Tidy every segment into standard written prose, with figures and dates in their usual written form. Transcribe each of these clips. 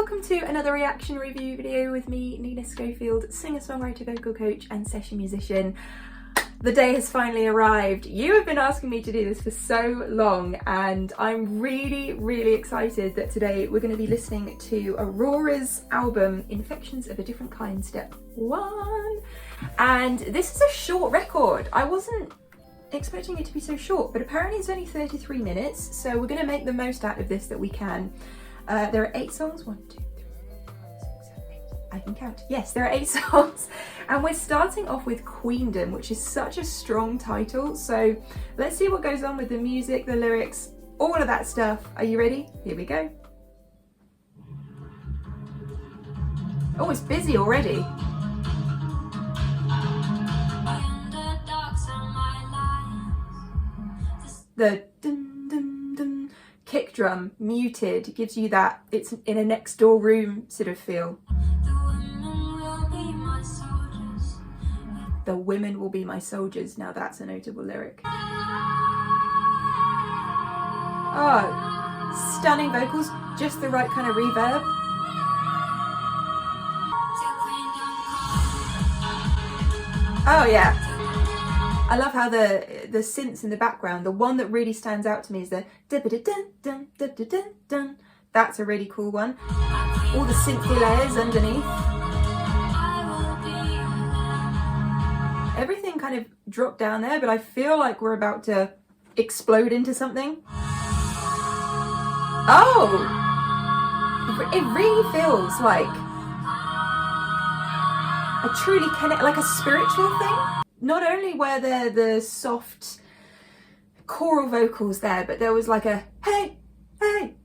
welcome to another reaction review video with me, Nina Schofield, singer-songwriter, vocal coach and session musician. The day has finally arrived. You have been asking me to do this for so long and I'm really excited that today we're going to be listening to Aurora's album Infections of a Different Kind Step 1. And this is a short record. I wasn't expecting it to be so short, but apparently it's only 33 minutes, so we're going to make the most out of this that we can. There are 8 songs. 1, 2, 3, 4, 5, 6, 7, 8. I can count. Yes, there are 8 songs. And we're starting off with Queendom, which is such a strong title. So let's see what goes on with the music, the lyrics, all of that stuff. Are you ready? Here we go. Oh, it's busy already. The dun dun dun kick drum muted gives you that it's in a next door room sort of feel. The women will be my soldiers. Now that's a notable lyric. Oh, stunning vocals, just the right kind of reverb. Oh yeah. I love how the synths in the background, the one that really stands out to me is the dun-dun-dun-dun-dun-dun. That's a really cool one. All the synthy layers underneath. Everything kind of dropped down there, but I feel like we're about to explode into something. Oh! It really feels like a truly like a spiritual thing. Not only were there the soft choral vocals there, but there was like a hey, hey,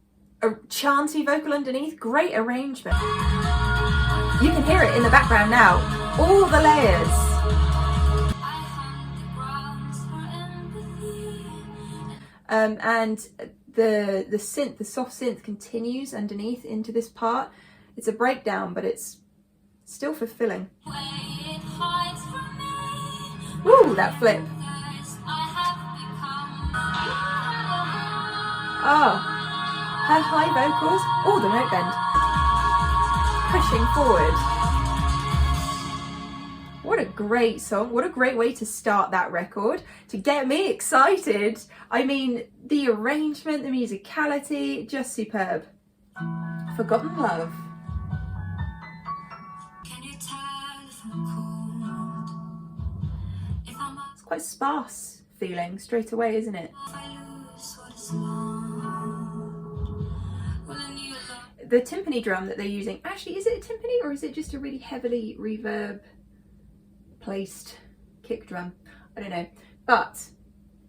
a chanty vocal underneath. Great arrangement. You can hear it in the background now. All the layers. And the synth, the soft synth continues underneath into this part. It's a breakdown, but it's still fulfilling. Ooh, that flip. Oh, her high vocals. Oh, the note bend. Pushing forward. What a great song. What a great way to start that record. To get me excited. I mean, the arrangement, the musicality, just superb. Forgotten Love. Quite sparse feeling straight away, isn't it? The timpani drum that they're using, actually, is it a timpani or is it just a really heavily reverb placed kick drum? I don't know, but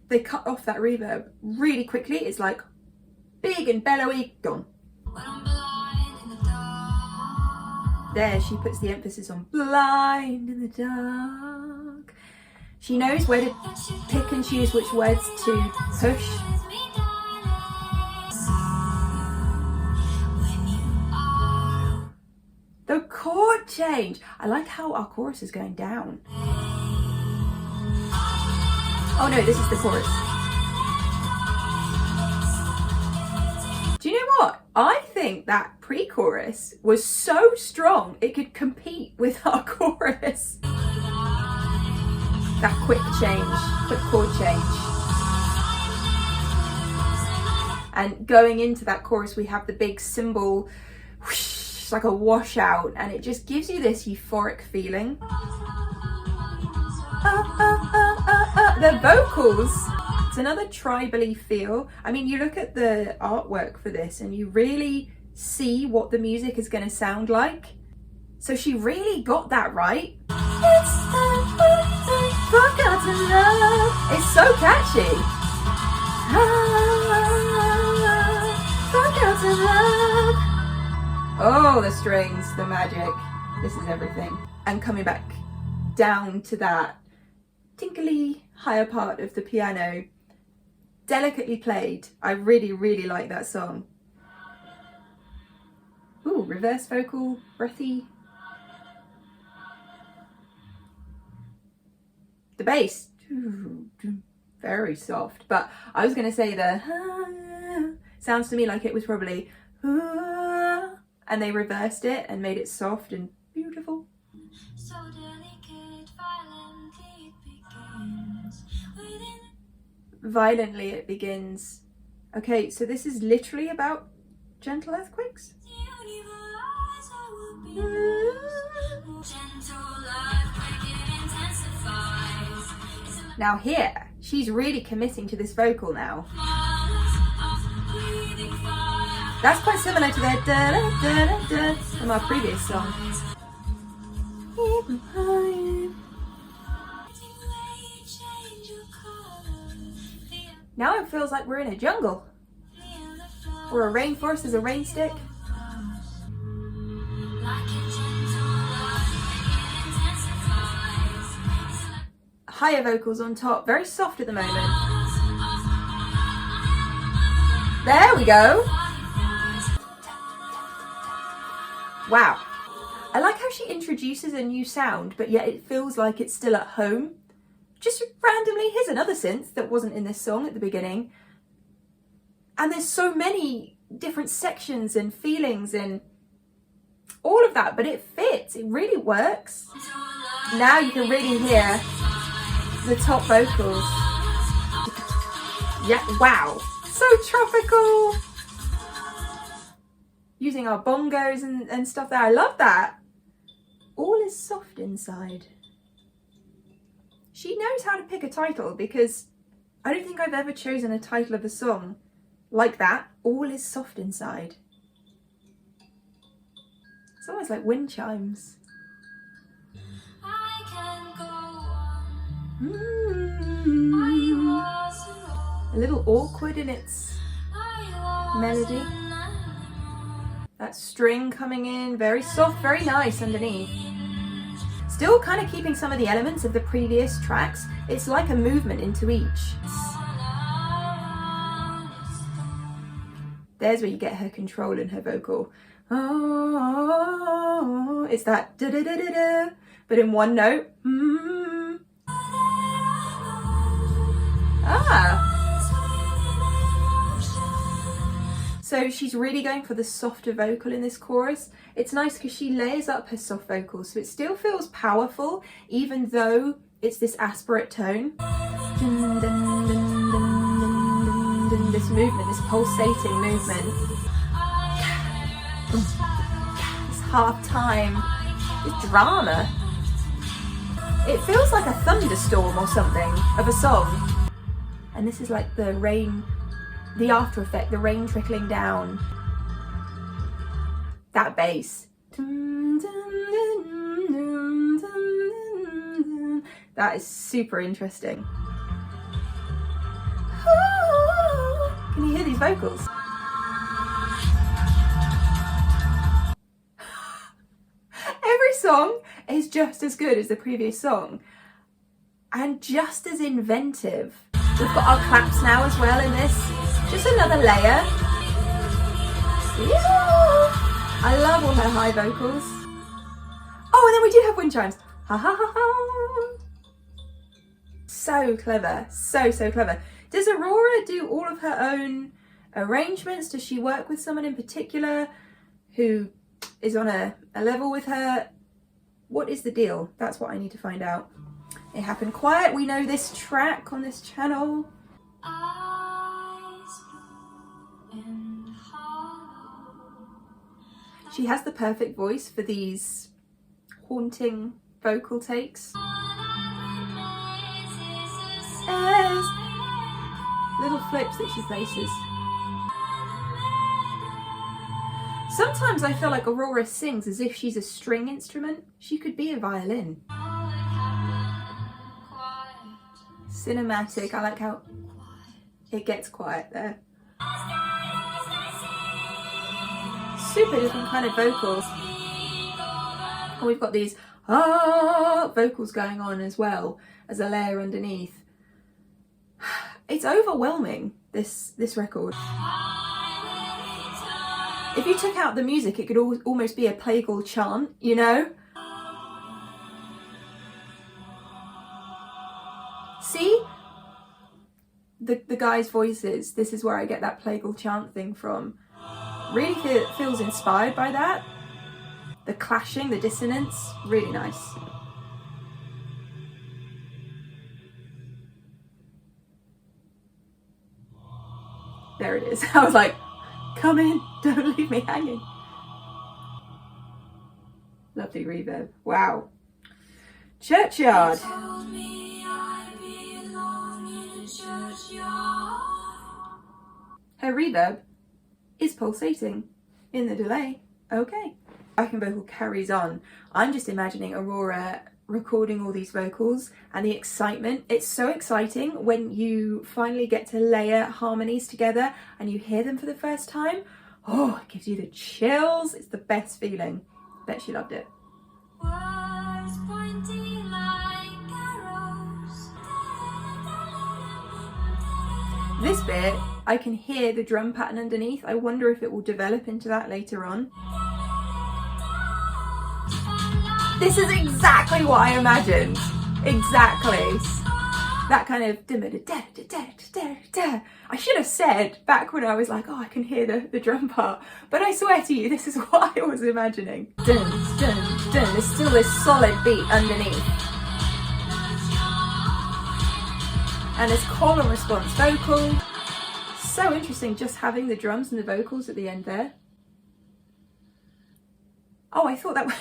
they cut off that reverb really quickly. It's like big and bellowy, gone. There she puts the emphasis on blind in the dark. She knows where to pick and choose which words to push. The chord change. I like how our chorus is going down. Oh no, this is the chorus. Do you know what? I think that pre-chorus was so strong it could compete with our chorus. That quick change, quick chord change. And going into that chorus, we have the big cymbal, whoosh, it's like a washout, and it just gives you this euphoric feeling. The vocals, it's another tribally feel. I mean, you look at the artwork for this and you really see what the music is going to sound like. So she really got that right. Forgotten love. It's so catchy. Forgotten love. Oh, the strings, the magic. This is everything. And coming back down to that tinkly higher part of the piano, delicately played. I really like that song. Ooh, reverse vocal, breathy. The bass, very soft, but I was going to say the sounds to me like it was probably and and they reversed it and made it soft and beautiful. So delicate, violently it begins. Violently it begins. Okay, so this is literally about gentle earthquakes? Now here, she's really committing to this vocal now. That's quite similar to the da-da-da-da-da from our previous song. Now it feels like we're in a jungle. Or a rainforest as a rain stick. Higher vocals on top, very soft at the moment. There we go. Wow. I like how she introduces a new sound, but yet it feels like it's still at home. Just randomly, here's another synth that wasn't in this song at the beginning. And there's so many different sections and feelings and all of that, but it fits, it really works. Now you can really hear the top vocals. Yeah, wow, so tropical. Using our bongos and stuff there, I love that. All is soft inside. She knows how to pick a title, because I don't think I've ever chosen a title of a song like that. All is soft inside. It's almost like wind chimes. I can go on. A little awkward in its melody. That string coming in, very soft, very nice underneath. Still kind of keeping some of the elements of the previous tracks. It's like a movement into each. There's where you get her control in her vocal. Oh, it's that da da da da da, but in one note. Ah. So she's really going for the softer vocal in this chorus. It's nice because she layers up her soft vocals, so it still feels powerful, even though it's this aspirate tone. Dun, dun, dun, dun, dun, dun, dun, this movement, this pulsating movement. It's half time. It's drama. It feels like a thunderstorm or something of a song. And this is like the rain, the after effect, the rain trickling down. That bass. That is super interesting. Can you hear these vocals? Every song is just as good as the previous song and just as inventive. We've got our claps now as well in this. Just another layer. Yeah. I love all her high vocals. Oh, and then we do have wind chimes. Ha ha ha ha. So clever. So clever. Does Aurora do all of her own arrangements? Does she work with someone in particular who is on a level with her? What is the deal? That's what I need to find out. It Happened Quiet. We know this track on this channel. She has the perfect voice for these haunting vocal takes. Yes. Little flips that she places. Sometimes I feel like Aurora sings as if she's a string instrument. She could be a violin. Cinematic. I like how it gets quiet there. Super different kind of vocals. And we've got these vocals going on as well as a layer underneath. It's overwhelming, this record. If you took out the music, it could almost be a plagal chant, you know? See? The guys' voices, this is where I get that plagal chant thing from. Really feels inspired by that. The clashing, the dissonance, really nice. There it is. I was like, come in, don't leave me hanging. Lovely reverb. Wow. Churchyard. Told me I belong in a churchyard. Her reverb is pulsating in the delay. Okay. Backing vocal carries on. I'm just imagining Aurora recording all these vocals and the excitement. It's so exciting when you finally get to layer harmonies together and you hear them for the first time. Oh, it gives you the chills. It's the best feeling. Bet she loved it. Words pointing like arrows. This bit, I can hear the drum pattern underneath. I wonder if it will develop into that later on. This is exactly what I imagined. Exactly. That kind of I should have said back when I was like, oh, I can hear the drum part. But I swear to you, this is what I was imagining. Dun, dun, dun. There's still this solid beat underneath. And this call and response vocal. So interesting just having the drums and the vocals at the end there. Oh, I thought that was...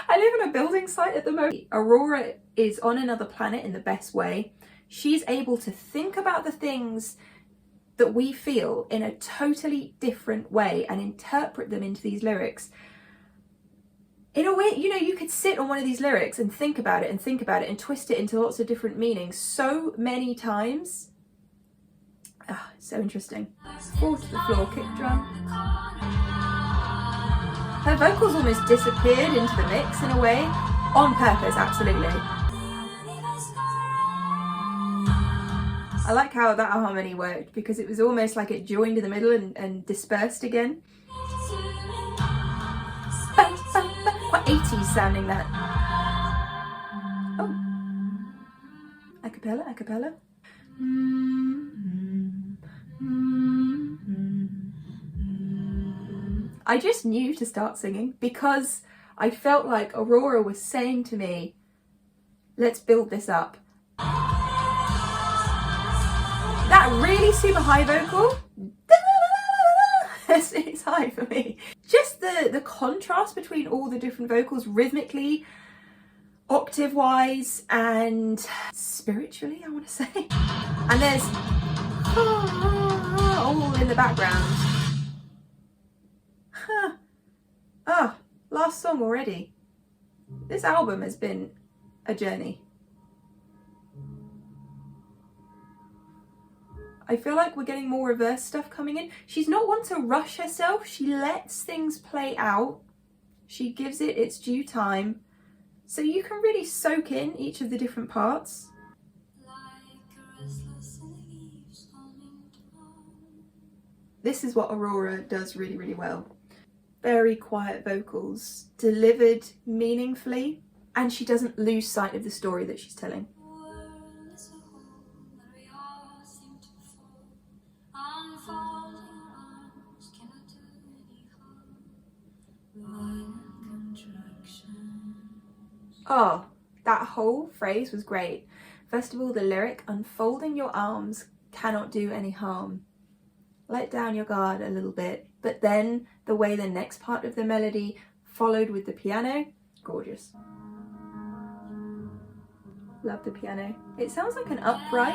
I live on a building site at the moment. Aurora is on another planet in the best way. She's able to think about the things that we feel in a totally different way and interpret them into these lyrics. In a way, you know, you could sit on one of these lyrics and think about it and twist it into lots of different meanings so many times. Ah, so interesting. Fall to the floor, kick drum. Her vocals almost disappeared into the mix in a way, on purpose, absolutely. I like how that harmony worked because it was almost like it joined in the middle and dispersed again. Quite 80s sounding that. Oh. Acapella, acapella. I just knew to start singing because I felt like Aurora was saying to me, let's build this up. That really super high vocal, it's high for me. Just the contrast between all the different vocals rhythmically, octave wise and spiritually, I want to say. And there's all in the background. Ah, last song already. This album has been a journey. I feel like we're getting more reverse stuff coming in. She's not one to rush herself. She lets things play out. She gives it its due time. So you can really soak in each of the different parts. This is what Aurora does really, really well. Very quiet vocals, delivered meaningfully, and she doesn't lose sight of the story that she's telling. Oh, that whole phrase was great. First of all, the lyric, unfolding your arms cannot do any harm. Let down your guard a little bit, but then the way the next part of the melody followed with the piano, gorgeous. Love the piano. It sounds like an upright.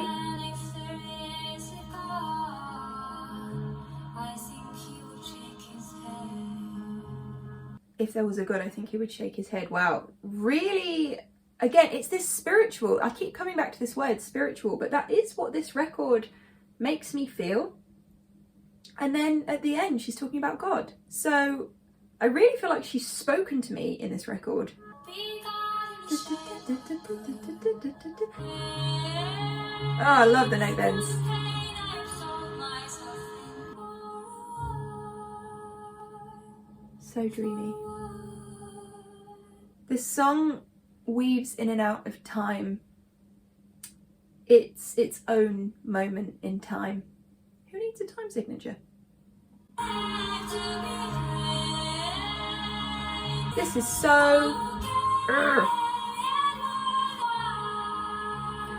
If there was a God, I think he would shake his head. Wow. Really, again, it's this spiritual. I keep coming back to this word, spiritual, but that is what this record makes me feel. And then at the end, she's talking about God. So I really feel like she's spoken to me in this record. Oh, I love the note bends. So dreamy. This song weaves in and out of time. It's its own moment in time. Who needs a time signature? This is so...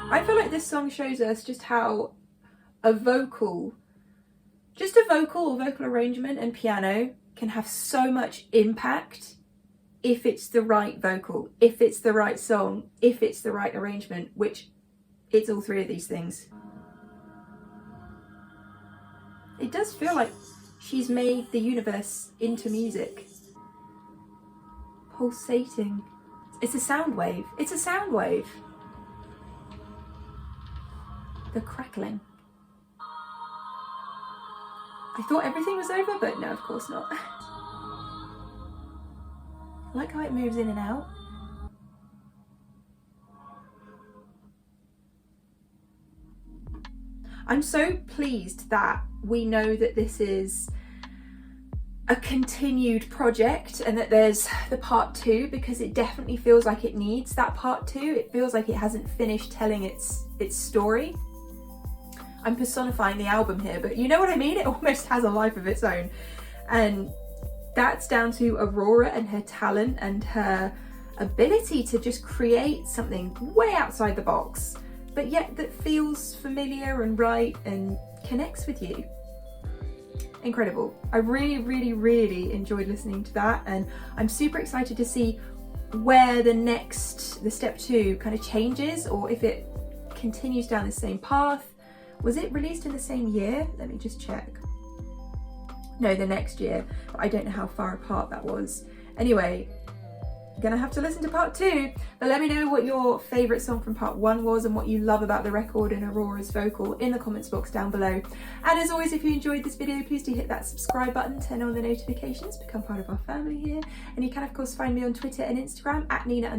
I feel like this song shows us just how a vocal or vocal arrangement and piano can have so much impact if it's the right vocal, if it's the right song, if it's the right arrangement, which it's all three of these things. It does feel like she's made the universe into music. Pulsating. It's a sound wave. It's a sound wave. The crackling. I thought everything was over, but no, of course not. I like how it moves in and out. I'm so pleased that we know that this is a continued project and that there's the part 2, because it definitely feels like it needs that part 2. It feels like it hasn't finished telling its story. I'm personifying the album here, but you know what I mean? It almost has a life of its own. And that's down to Aurora and her talent and her ability to just create something way outside the box, but yet that feels familiar and right and connects with you. Incredible. I really enjoyed listening to that, and I'm super excited to see where the step 2 kind of changes, or if it continues down the same path. Was it released in the same year? Let me just check. No, the next year, but I don't know how far apart that was. Anyway, gonna have to listen to part 2, but let me know what your favourite song from part 1 was and what you love about the record and Aurora's vocal in the comments box down below. And as always, if you enjoyed this video, please do hit that subscribe button, turn on the notifications, become part of our family here. And you can of course find me on Twitter and Instagram at Nina_Schofield.